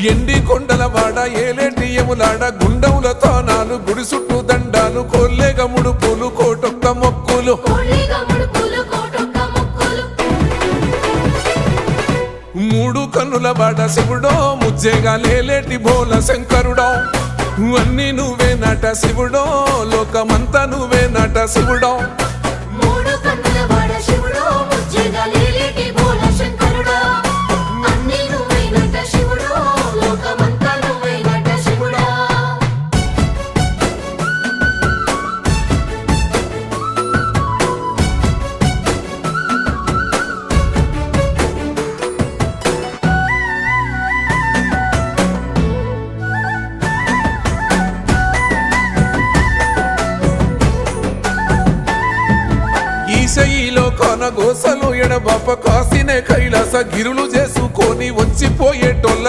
ఎండి కొండల వాడ ఏలేటి యములాడ గుండముల తానాలు గుడి చుట్టూ దండాలు కొల్లేగ ముడుపులు కోటొక్క మొక్కులు మూడు కన్నుల వాడ శివుడో ముజ్జేగా లేలేటి బోల శంకరుడో అన్ని నువ్వే నట శివుడో లోకమంతా నువ్వే నట శివుడో ఈశయిలో కొనగోసలు ఎడబాప కాసినే కైలాస గిరులు చేసుకొని వచ్చిపోయేటోళ్ళ